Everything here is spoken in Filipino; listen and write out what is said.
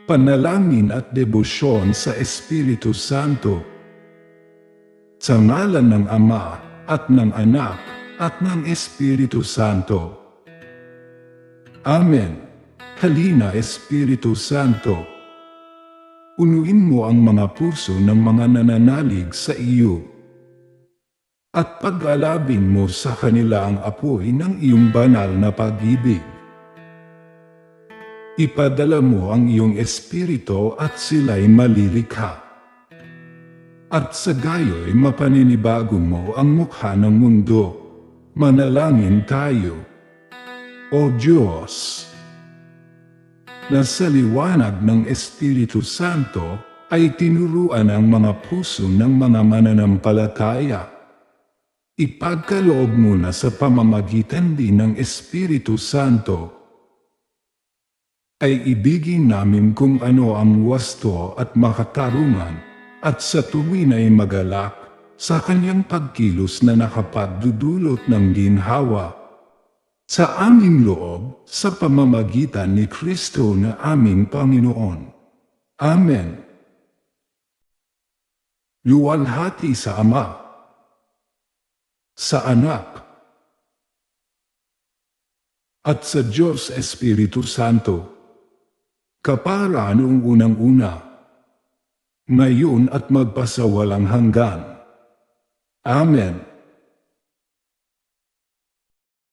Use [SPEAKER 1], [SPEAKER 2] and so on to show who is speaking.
[SPEAKER 1] panalangin at debosyon sa Espiritu Santo. Sa ngalan ng Ama, at ng Anak, at ng Espiritu Santo. Amen. Halina Espiritu Santo. Punuin mo ang mga puso ng mga nananalig sa iyo. At pag-alabin mo sa kanila ang apoy ng iyong banal na pag-ibig. Ipadala mo ang iyong espiritu at sila'y malilikha. At sa gayo'y mapaninibago mo ang mukha ng mundo. Manalangin tayo. O Diyos, na sa liwanag ng Espiritu Santo ay tinuruan ang mga puso ng mga mananampalataya. Ipagkaloob mo na sa pamamagitan din ng Espiritu Santo ay ibigin namin kung ano ang wasto at makatarungan, at sa tuwin ay magalak sa kanyang pagkilos na nakapagdudulot ng ginhawa sa aming loob sa pamamagitan ni Kristo na aming Panginoon. Amen. Luwalhati sa Ama, sa Anak, at sa Diyos Espiritu Santo, kapara noong unang-una, ngayon at magpasawalang hanggan. Amen.